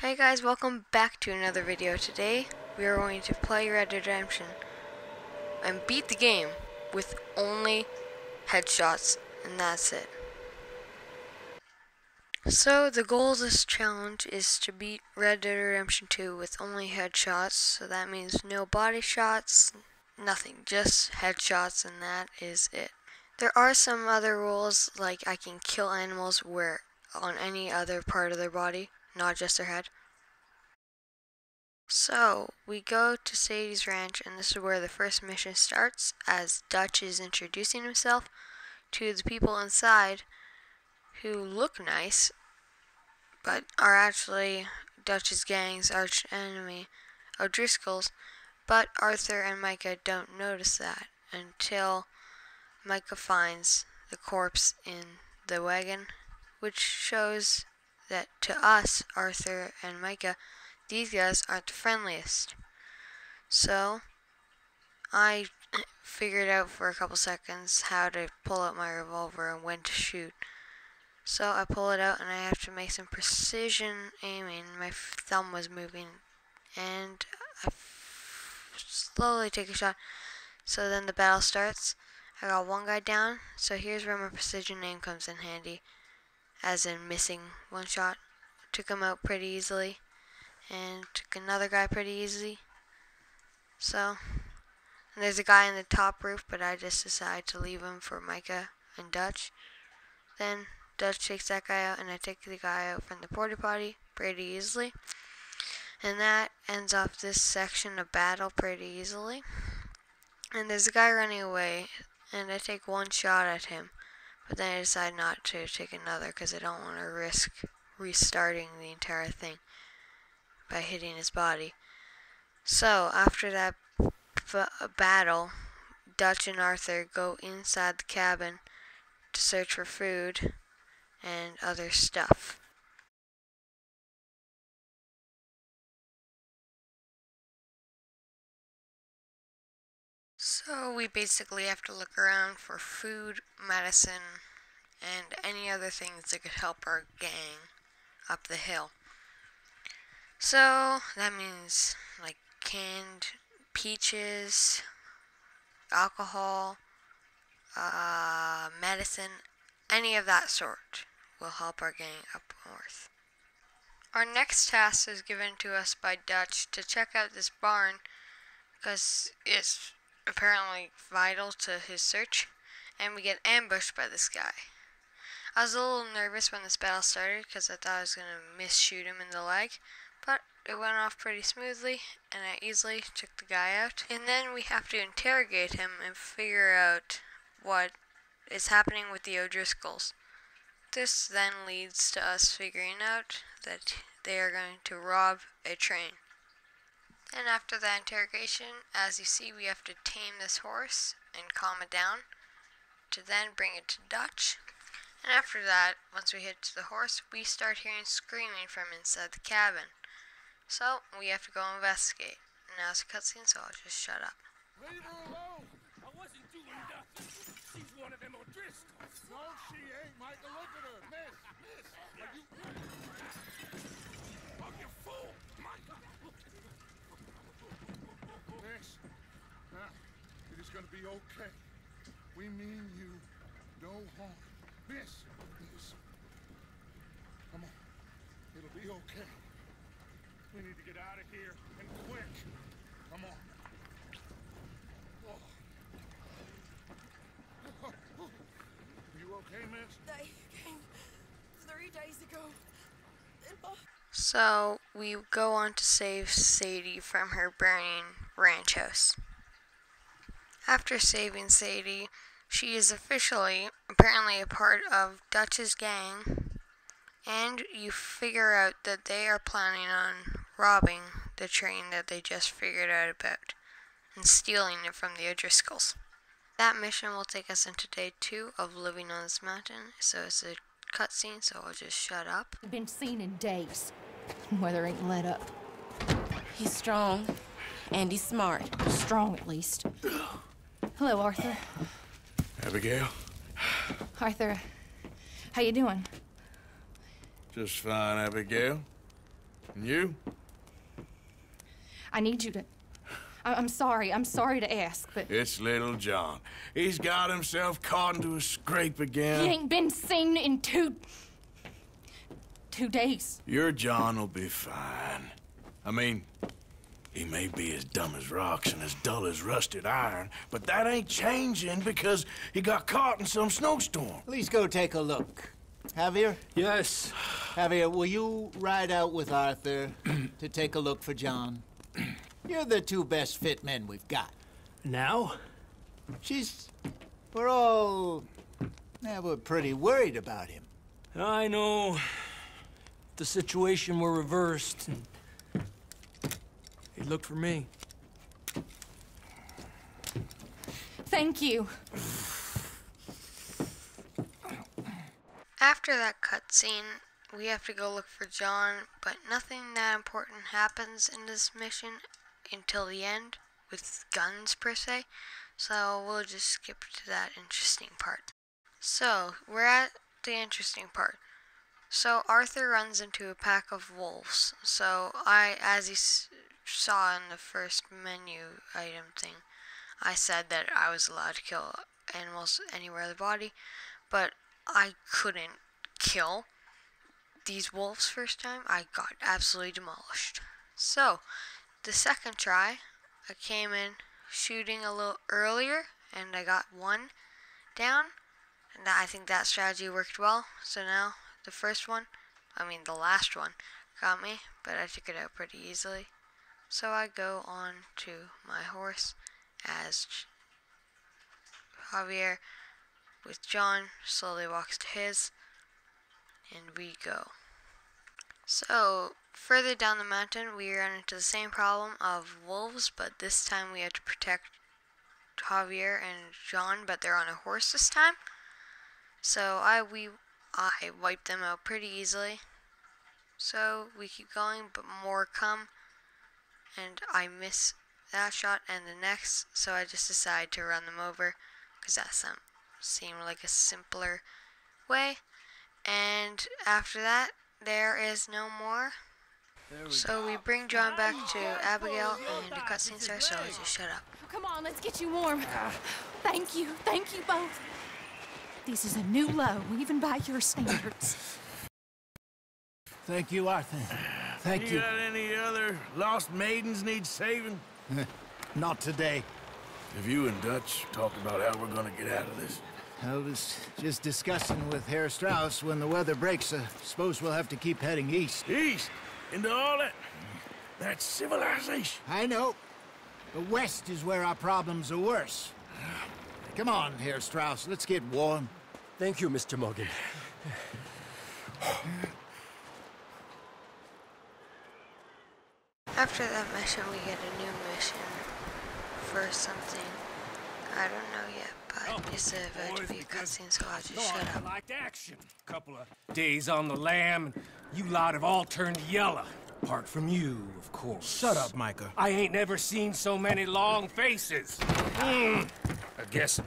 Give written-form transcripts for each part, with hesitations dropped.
Hey guys, welcome back to another video. Today we are going to play Red Dead Redemption and beat the game with only headshots, and that's it. So the goal of this challenge is to beat Red Dead Redemption 2 with only headshots, so that means no body shots, nothing, just headshots, and that is it. There are some other rules, like I can kill animals where on any other part of their body, not just their head. So, we go to Sadie's ranch, and this is where the first mission starts, as Dutch is introducing himself to the people inside who look nice, but are actually Dutch's gang's arch enemy, driscolls, but Arthur and Micah don't notice that until Micah finds the corpse in the wagon, which shows that to us, Arthur and Micah, these guys aren't the friendliest. So, I figured out for a couple seconds how to pull out my revolver and when to shoot. So I pull it out and I have to make some precision aiming. My thumb was moving and I slowly take a shot. So then the battle starts. I got one guy down, so here's where my precision aim comes in handy, as in missing one shot. Took him out pretty easily. And took another guy pretty easily. So, and there's a guy in the top roof, but I just decided to leave him for Micah and Dutch. Then Dutch takes that guy out, and I take the guy out from the porta potty pretty easily. And that ends off this section of battle pretty easily. And there's a guy running away, and I take one shot at him, but then I decide not to take another because I don't want to risk restarting the entire thing by hitting his body. So after that battle, Dutch and Arthur go inside the cabin to search for food and other stuff. So we basically have to look around for food, medicine, and any other things that could help our gang up the hill. So that means like canned peaches, alcohol, medicine, any of that sort will help our gang up north. Our next task is given to us by Dutch to check out this barn because it's apparently vital to his search, and we get ambushed by this guy. I was a little nervous when this battle started because I thought I was going to misshoot him in the leg, but it went off pretty smoothly, and I easily took the guy out. And then we have to interrogate him and figure out what is happening with the O'Driscolls. This then leads to us figuring out that they are going to rob a train. And after that interrogation, as you see, we have to tame this horse and calm it down to then bring it to Dutch. And after that, once we hit the horse, we start hearing screaming from inside the cabin. So, we have to go investigate. Now it's a cutscene, so I'll just shut up. Leave her alone! I wasn't doing nothing. She's one of them O'Driscolls. No, she ain't, Michael. Look at her. Miss, are you... Oh, you fool, Michael. Miss, it is gonna be okay. We mean you no harm. Miss, come on. It'll be okay. We need to get out of here, and quick. Come on. Oh. You okay, miss? They came 3 days ago. So, we go on to save Sadie from her burning ranch house. After saving Sadie, she is officially, apparently, a part of Dutch's gang, and you figure out that they are planning on robbing the train that they just figured out about and stealing it from the O'Driscolls. That mission will take us into day 2 of living on this mountain, so it's a cutscene, so I'll just shut up. Been seen in days. Weather ain't let up. He's strong, and he's smart. Strong, at least. Hello, Arthur. Abigail? Arthur, how you doing? Just fine, Abigail. And you? I need you to... I'm sorry to ask, but... It's little John. He's got himself caught into a scrape again. He ain't been seen in 2 days. Your John will be fine. I mean, he may be as dumb as rocks and as dull as rusted iron, but that ain't changing because he got caught in some snowstorm. Please go take a look. Javier? Yes. Javier, will you ride out with Arthur to take a look for John? You're the 2 best fit men we've got. Now? We're pretty worried about him. I know. If the situation were reversed, he'd look for me. Thank you. After that cutscene, we have to go look for John, but nothing that important happens in this mission until the end, with guns per se, so we'll just skip to that interesting part. So, we're at the interesting part. So, Arthur runs into a pack of wolves, so as he saw in the first menu item thing, I said that I was allowed to kill animals anywhere in the body, but I couldn't kill these wolves first time. I got absolutely demolished. So, the second try, I came in shooting a little earlier, and I got 1 down, and I think that strategy worked well. So now, the last one, got me, but I took it out pretty easily. So I go on to my horse as Javier, with John, slowly walks to his, and we go. So, further down the mountain, we run into the same problem of wolves, but this time we have to protect Javier and John, but they're on a horse this time. So I wiped them out pretty easily. So we keep going, but more come, and I miss that shot and the next, so I just decide to run them over, because that seemed like a simpler way. And after that, there is no more. So we bring John back to Abigail, and the cutscene starts, so just shut up. Oh, come on, let's get you warm. Thank you both. This is a new low, even by your standards. Thank you, Arthur. Thank you. You got any other lost maidens need saving? Not today. Have you and Dutch talked about how we're gonna get out of this? I was just discussing with Herr Strauss when the weather breaks. I suppose we'll have to keep heading east. East? Into all that? That's civilization. I know. But west is where our problems are worse. Come on, Herr Strauss. Let's get warm. Thank you, Mr. Morgan. After that mission, we get a new mission for something. I don't know yet, but it's about to be a cutscene, so I'll just shut up. I liked action. Couple of days on the lam, and you lot have all turned yellow. Apart from you, of course. Shut up, Micah. I ain't never seen so many long faces. I guess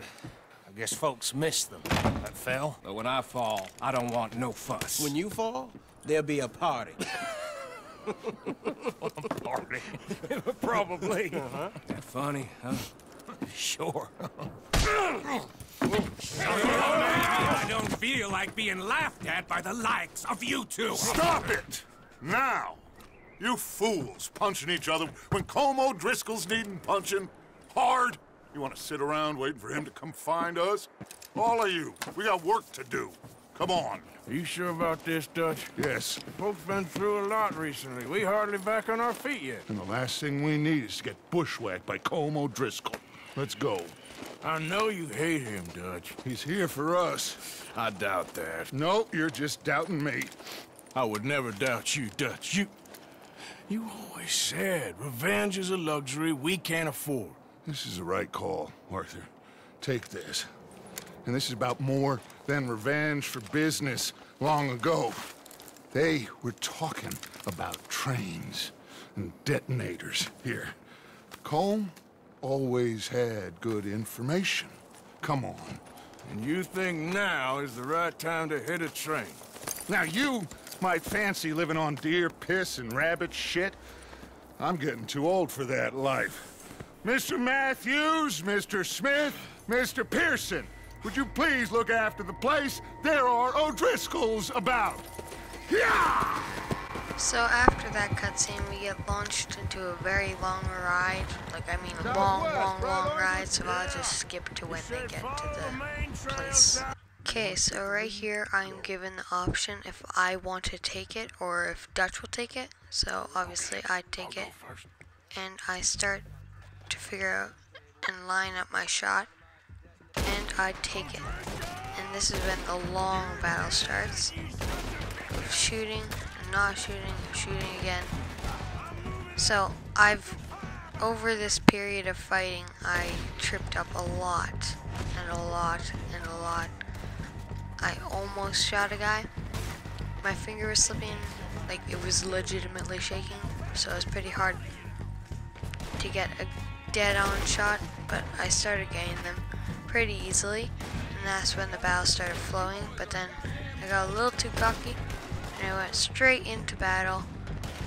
folks miss them. That fell. But when I fall, I don't want no fuss. When you fall, there'll be a party. Party. Probably. That funny, huh? Sure. I don't feel like being laughed at by the likes of you two. Stop it! Now! You fools punching each other when Como Driscoll's needing punching. Hard! You want to sit around waiting for him to come find us? All of you, we got work to do. Come on. Are you sure about this, Dutch? Yes. Folks been through a lot recently. We hardly back on our feet yet. And the last thing we need is to get bushwhacked by Como Driscoll. Let's go. I know you hate him, Dutch. He's here for us. I doubt that. No, you're just doubting me. I would never doubt you, Dutch. You always said revenge is a luxury we can't afford. This is the right call, Arthur. Take this. And this is about more than revenge for business long ago. They were talking about trains and detonators here. Colm always had good information. Come on. And you think now is the right time to hit a train? Now you might fancy living on deer piss and rabbit shit. I'm getting too old for that life. Mr. Matthews, Mr. Smith, Mr. Pearson, would you please look after the place? There are O'Driscolls about. Yeah! So after that cutscene, we get launched into a very long ride. Like, I mean, a long ride, so I'll just skip to when they get to the place. Okay, so right here, I'm given the option if I want to take it or if Dutch will take it. So obviously, I take it, and I start to figure out and line up my shot, and I take it. And this is when the long battle starts. Shooting, not shooting, shooting again. So over this period of fighting, I tripped up a lot, and a lot, and a lot. I almost shot a guy. My finger was slipping, like it was legitimately shaking, so it was pretty hard to get a dead-on shot, but I started getting them pretty easily, and that's when the battle started flowing. But then I got a little too cocky, and I went straight into battle,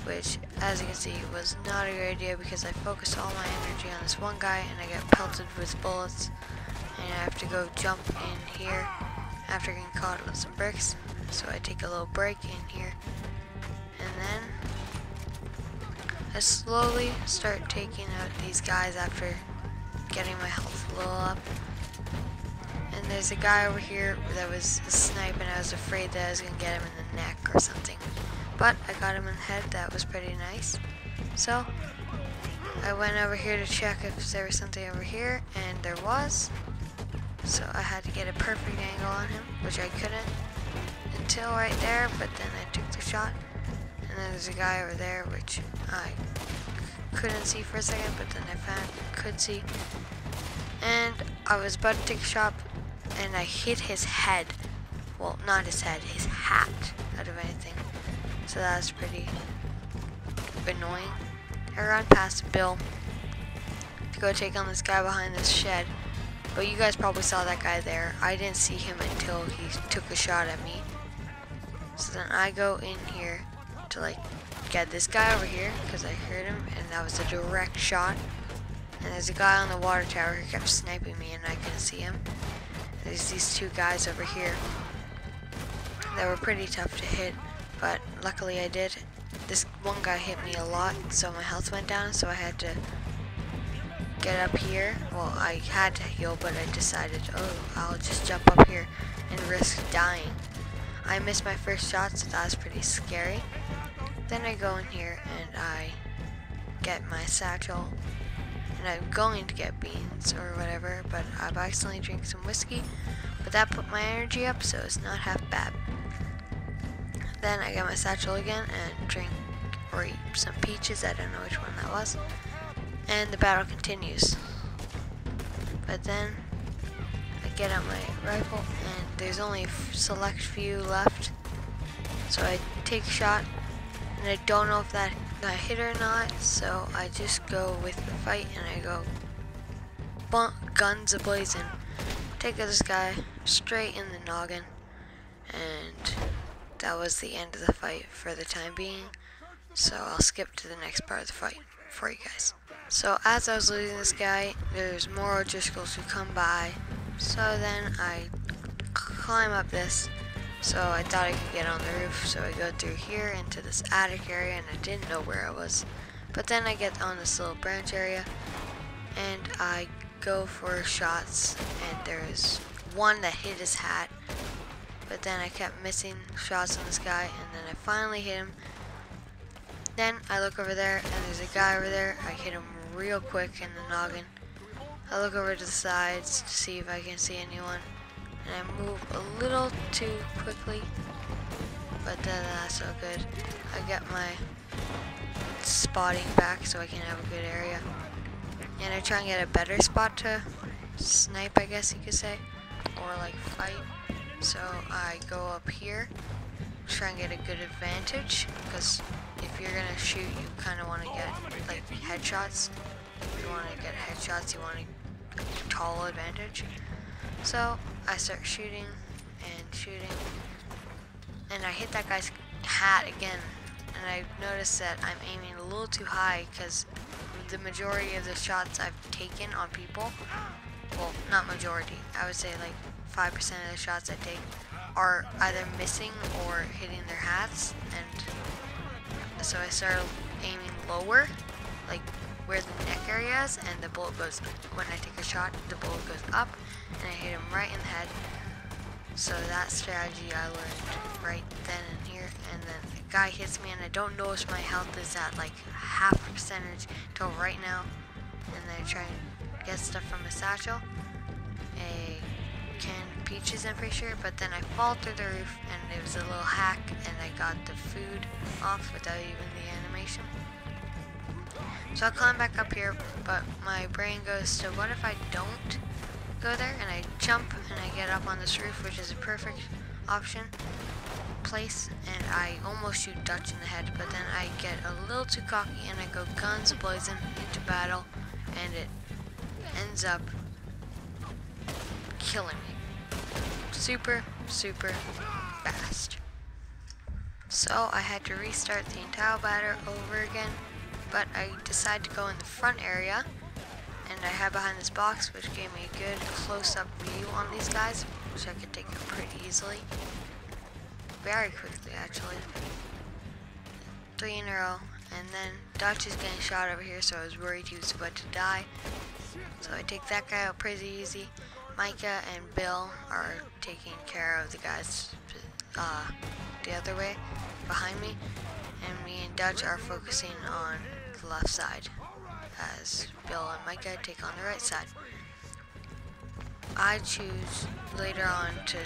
which, as you can see, was not a good idea because I focused all my energy on this one guy, and I get pelted with bullets, and I have to go jump in here after getting caught with some bricks. So I take a little break in here, and then I slowly start taking out these guys after getting my health a little up. And there's a guy over here that was a snipe, and I was afraid that I was going to get him in the neck or something. But I got him in the head. That was pretty nice. So I went over here to check if there was something over here, and there was. So I had to get a perfect angle on him, which I couldn't until right there, but then I took the shot. And then there's a guy over there, which I couldn't see for a second, but then I found could see. And I was about to take a shot, and I hit his head. Well, not his head, his hat, out of anything. So that was pretty annoying. I ran past Bill to go take on this guy behind this shed. But you guys probably saw that guy there. I didn't see him until he took a shot at me. So then I go in here to like get this guy over here because I heard him, and that was a direct shot. And there's a guy on the water tower who kept sniping me, and I couldn't see him. And there's these two guys over here that were pretty tough to hit, but luckily I did. This one guy hit me a lot, so my health went down, so I had to get up here. Well, I had to heal, but I decided, oh, I'll just jump up here and risk dying. I missed my first shot, so that was pretty scary. Then I go in here and I get my satchel, and I'm going to get beans or whatever, but I've accidentally drank some whiskey, but that put my energy up, so it's not half bad. Then I get my satchel again and drink or eat some peaches. I don't know which one that was. And the battle continues. But then I get out my rifle, and there's only a select few left. So I take a shot, and I don't know if that hit or not, so I just go with the fight, and I go guns a-blazing. Take this guy straight in the noggin, and that was the end of the fight for the time being. So I'll skip to the next part of the fight for you guys. So as I was losing this guy, there's more O'Driscolls who come by. So then I climb up this. So I thought I could get on the roof. So I go through here into this attic area, and I didn't know where I was. But then I get on this little branch area, and I go for shots. And there's one that hit his hat. But then I kept missing shots on this guy, and then I finally hit him. Then I look over there, and there's a guy over there. I hit him real quick in the noggin. I look over to the sides to see if I can see anyone, and I move a little too quickly, but that's so good. I get my spotting back so I can have a good area, and I try and get a better spot to snipe, I guess you could say, or like fight. So I go up here, try and get a good advantage, because if you're gonna shoot, you kind of want to get like headshots. If you want to get headshots, you want a tall advantage. So I start shooting, and I hit that guy's hat again, and I noticed that I'm aiming a little too high because the majority of the shots I've taken on people, well, not majority, I would say like 5% of the shots I take are either missing or hitting their hats, and so I started aiming lower, like where the neck area is, and the bullet goes, when I take a shot, the bullet goes up, and I hit him right in the head. So that strategy I learned right then and here, and then the guy hits me and I don't notice my health is at like half a percentage till right now, and then I try and get stuff from a satchel, a can of peaches I'm pretty sure, but then I fall through the roof and it was a little hack and I got the food off without even the animation. So I'll climb back up here, but my brain goes to what if I don't go there, and I jump and I get up on this roof, which is a perfect place, and I almost shoot Dutch in the head, but then I get a little too cocky and I go guns blazing into battle, and it ends up killing me super fast. So I had to restart the entire battle over again, but I decided to go in the front area, and I had behind this box, which gave me a good close-up view on these guys, which I could take them pretty easily. Very quickly, actually. 3 in a row, and then Dutch is getting shot over here, so I was worried he was about to die. So I take that guy out pretty easy. Micah and Bill are taking care of the guys the other way, behind me, and me and Dutch are focusing on the left side, as Bill and Micah take on the right side. I choose later on to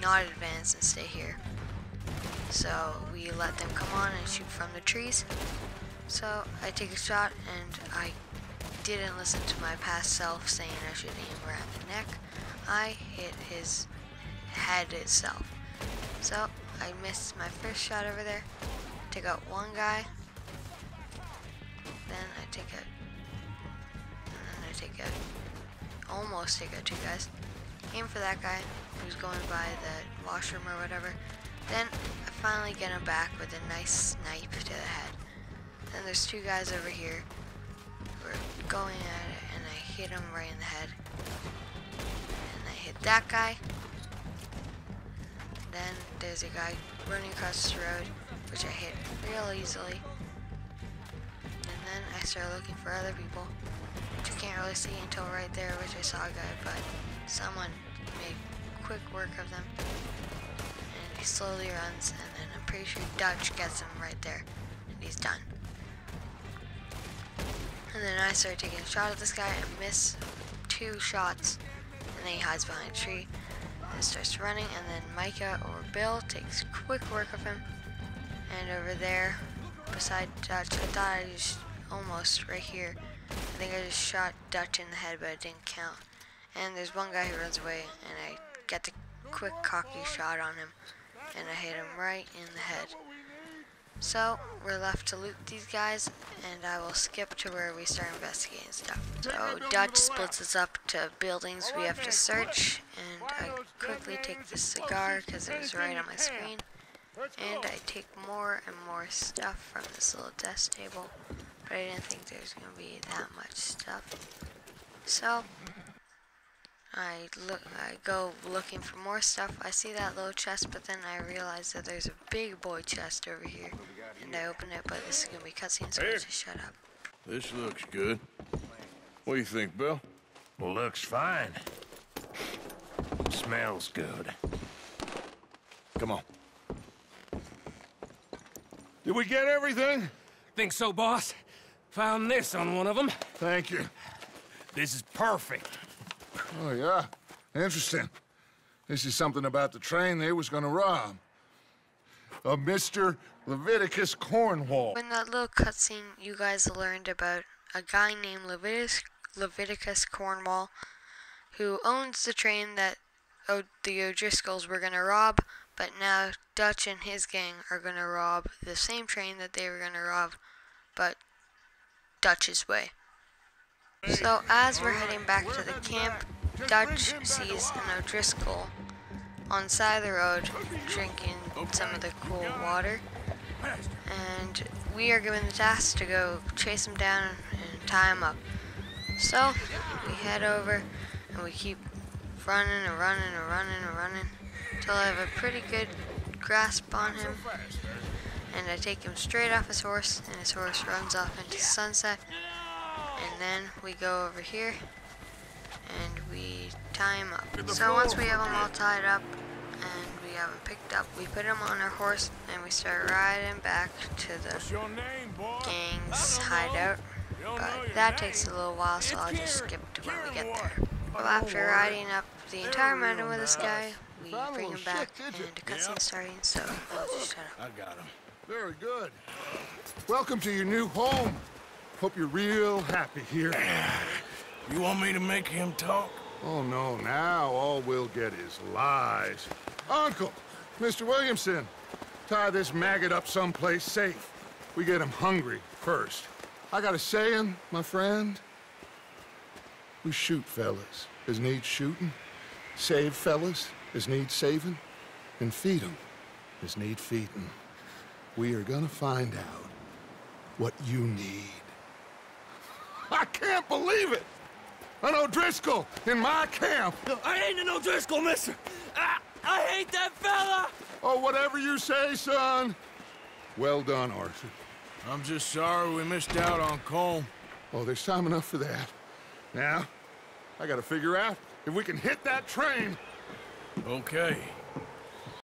not advance and stay here. So we let them come on and shoot from the trees. So I take a shot, and I didn't listen to my past self saying I should aim around the neck. I hit his head itself. So I missed my first shot over there. Take out one guy. Then I take out, almost take out 2 guys. Aim for that guy who's going by the washroom or whatever. Then I finally get him back with a nice snipe to the head. Then there's 2 guys over here who are going at it, and I hit him right in the head. And I hit that guy. Then there's a guy running across the road, which I hit real easily. And then I start looking for other people, which you can't really see until right there, which I saw a guy, but someone made quick work of them. And he slowly runs, and then I'm pretty sure Dutch gets him right there, and he's done. And then I start taking a shot at this guy and miss 2 shots, and then he hides behind a tree and starts running, and then Micah or Bill takes quick work of him. And over there, beside Dutch, I thought I just almost right here. I think I just shot Dutch in the head, but it didn't count. And there's one guy who runs away, and I get the quick cocky shot on him, and I hit him right in the head. So we're left to loot these guys, and I will skip to where we start investigating stuff. So Dutch splits us up to buildings we have to search, and I quickly take the cigar because it was right on my screen. And I take more and more stuff from this little desk table, but I didn't think there was going to be that much stuff. So I go looking for more stuff. I see that little chest, but then I realize that there's a big boy chest over here, and I open it, but this is going to be cutscene, so I just shut up. This looks good. What do you think, Bill? Well, looks fine. Smells good. Come on. Did we get everything? Think so, boss? Found this on one of them. Thank you. This is perfect. Oh, yeah? Interesting. This is something about the train they was gonna rob. Of Mr. Leviticus Cornwall. In that little cutscene, you guys learned about a guy named Leviticus Cornwall, who owns the train that the O'Driscolls were gonna rob, but now Dutch and his gang are gonna rob the same train that they were gonna rob, but Dutch's way. So as we're heading back to the camp, Dutch sees an O'Driscoll on the side of the road drinking some of the cool water, and we are given the task to go chase him down and tie him up. So we head over and we keep running and running and running and running until I have a pretty good grasp on him, and I take him straight off his horse, and his horse runs off into the sunset. And then we go over here and we tie him up. So once we have him all tied up and we have him picked up, we put him on our horse and we start riding back to the gang's hideout. But that takes a little while, so I'll just skip to when we get there. Well, after riding up the entire mountain with this guy, we bring him back and the cutscene's starting, so I'll just shut up. I got him. Very good. Welcome to your new home. Hope you're real happy here. You want me to make him talk? Oh, no, now all we'll get is lies. Uncle, Mr. Williamson, tie this maggot up someplace safe. We get him hungry first. I got a saying, my friend. We shoot fellas as need shooting, save fellas as need saving, and feed them as need feeding. We are gonna find out what you need. I can't believe it! An O'Driscoll in my camp! I ain't an O'Driscoll, mister! I hate that fella! Oh, whatever you say, son. Well done, Arthur. I'm just sorry we missed out on Colm. Oh, there's time enough for that. Now, I gotta figure out if we can hit that train. Okay,